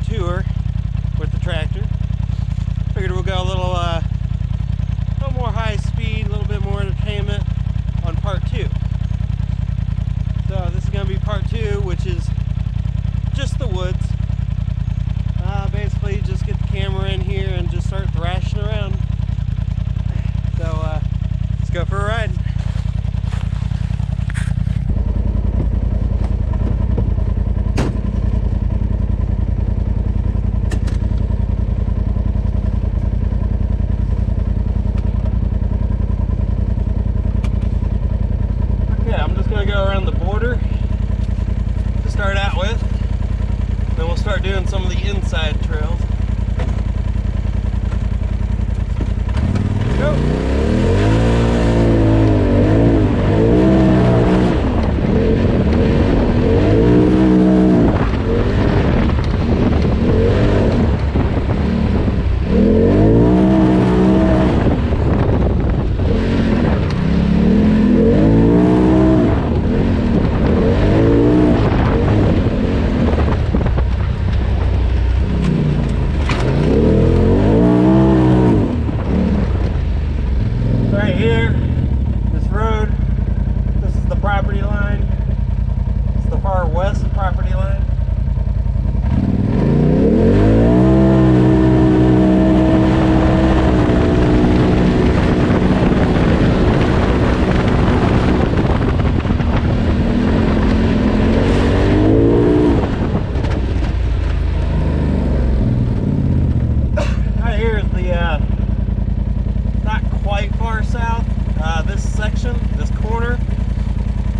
tour with the tractor. Figured we'll go a little more high speed, a little bit more entertainment on part 2. So this is going to be part 2, which is just the woods. Basically just get the camera in here and just start thrashing around. So let's go for a ride. Start out with, then we'll start doing some of the inside trails. Go! Property line. It's the far west property line. Right here is the not quite far south. This section, this corner,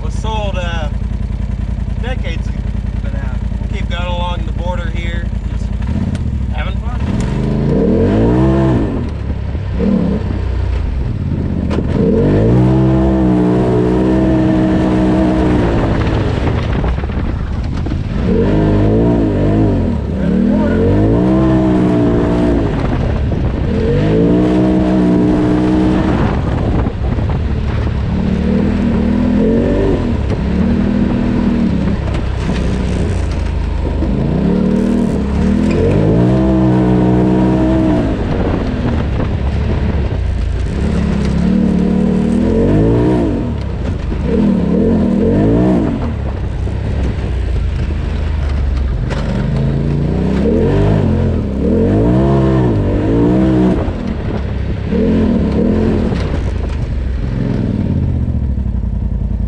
was sold decades ago, but we'll keep going along the border here, just having fun.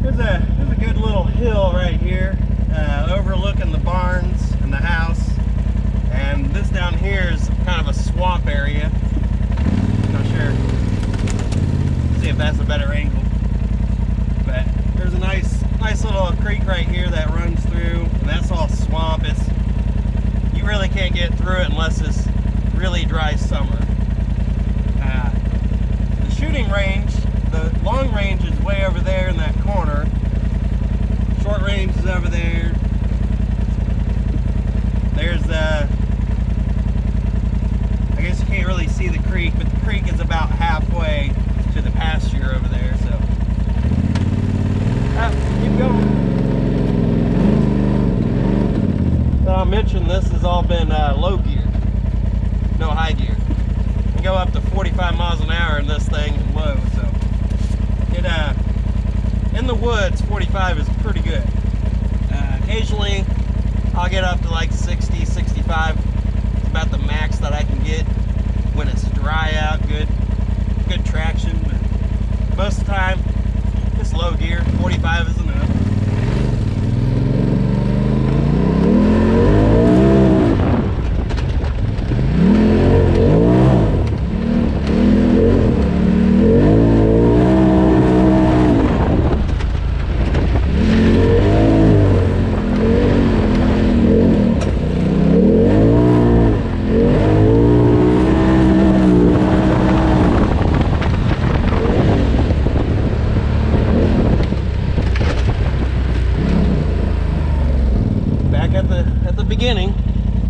There's a good little hill right here, overlooking the barns and the house. And this down here is kind of a swamp area. Not sure. See if that's a better angle. But there's a nice little creek right here that runs through, and that's all swamp. You really can't get through it unless it's really dry summer. The shooting range, the long range is way over there in that corner. Short range is over there. There's I guess you can't really see the creek, but the creek is about halfway to the pasture over there, so keep going. So I mentioned this has all been low gear, no high gear. You can go up to 45 miles an hour in this thing low, so in the woods 45 is pretty good. Occasionally I'll get up to like 60, 65. It's about the max that I can get when it's dry out. Good traction, but most of the time it's low gear. 45 is enough. Beginning.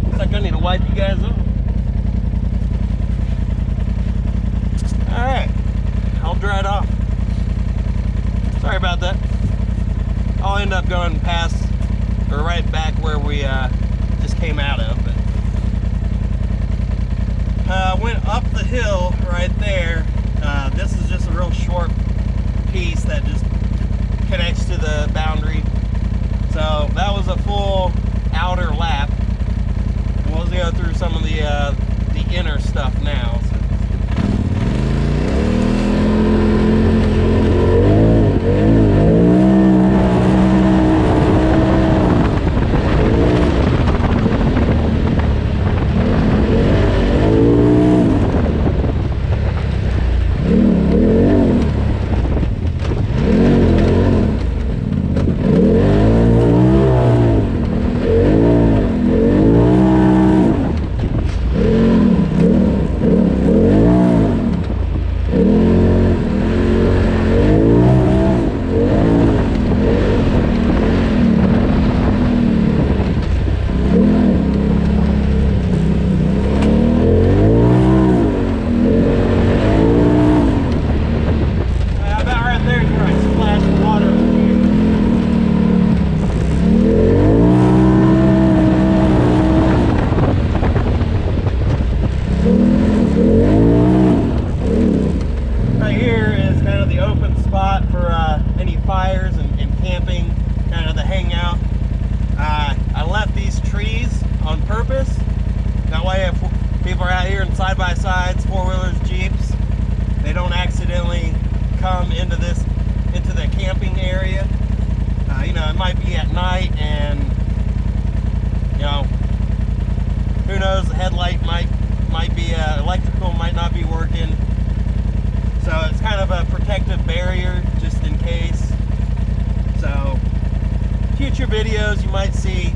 Looks like I need to wipe you guys off. Alright, I'll dry it off. Sorry about that. I'll end up going past or right back where we just came out of, but Went up the hill right there. This is just a real short piece that just connects to the boundary. So that was a full outer lap. We'll go through some of the inner stuff now. Side-by-sides, four-wheelers, Jeeps, they don't accidentally come into the camping area. You know, it might be at night, and you know, who knows, the headlight might be electrical, might not be working. So it's kind of a protective barrier just in case. So future videos, you might see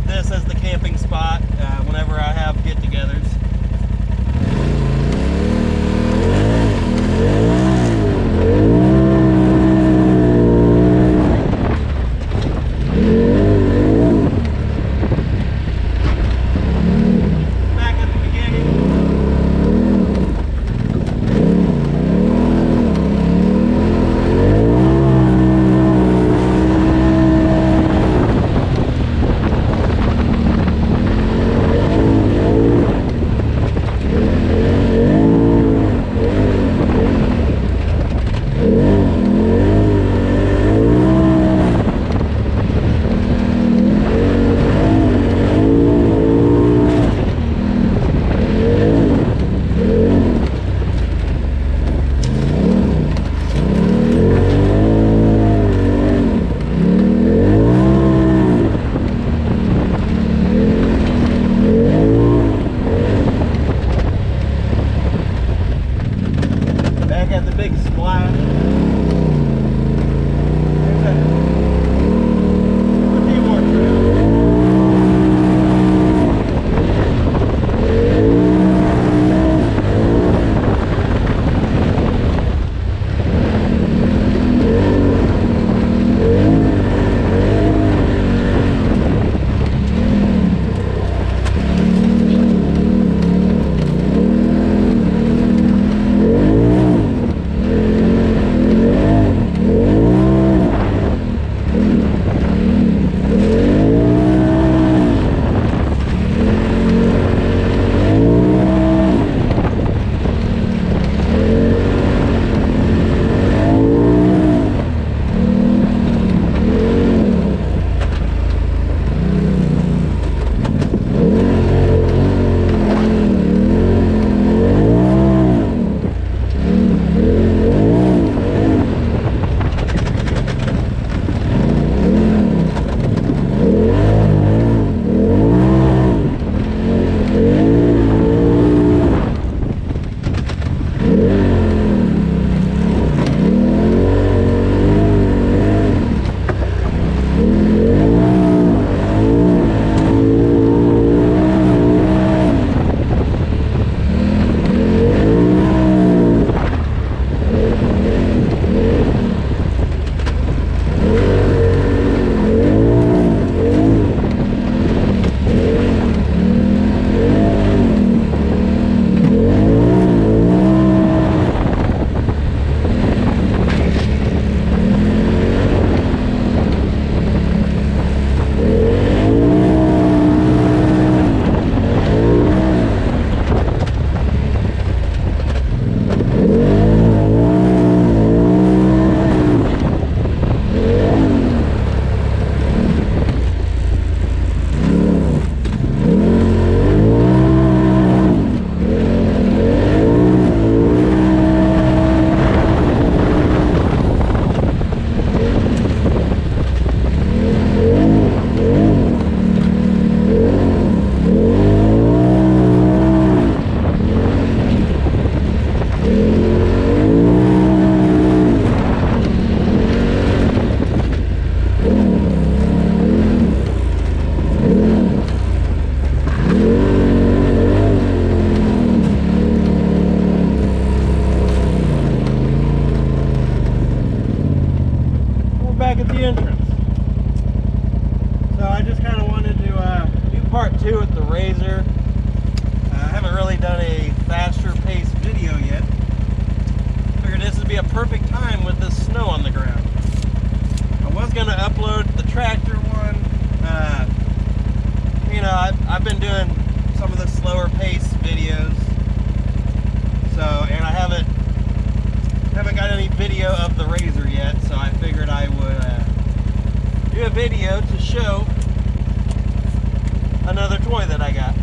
this as the camping spot whenever I have get-togethers. So I just kind of wanted to do part 2 with the RZR. I haven't really done a faster paced video yet. Figured this would be a perfect time with the snow on the ground. I was going to upload the tractor one. You know, I've been doing some of the slower paced videos. So, and I haven't got any video of the RZR yet, so I figured I would do a video to show another toy that I got.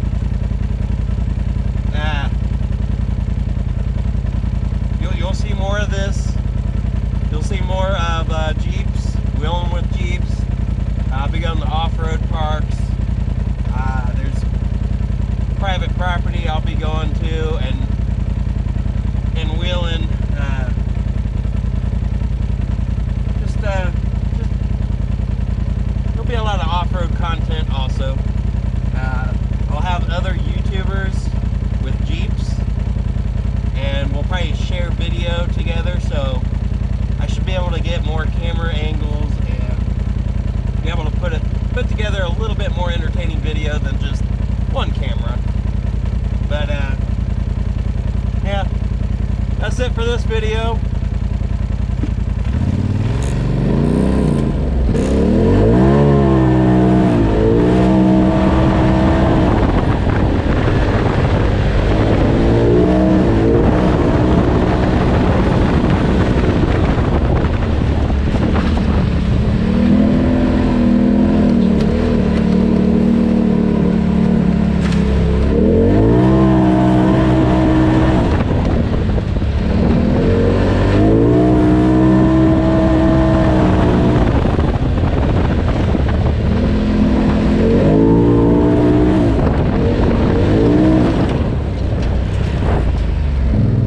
You'll see more of this. You'll see more of Jeeps, wheeling with Jeeps. I'll be going to off-road parks. There's private property I'll be going to and wheeling. There'll be a lot of off-road content also. I'll have other YouTubers with Jeeps, and we'll probably share video together, so I should be able to get more camera angles and be able to put together a little bit more entertaining video than just one camera. But yeah, that's it for this video.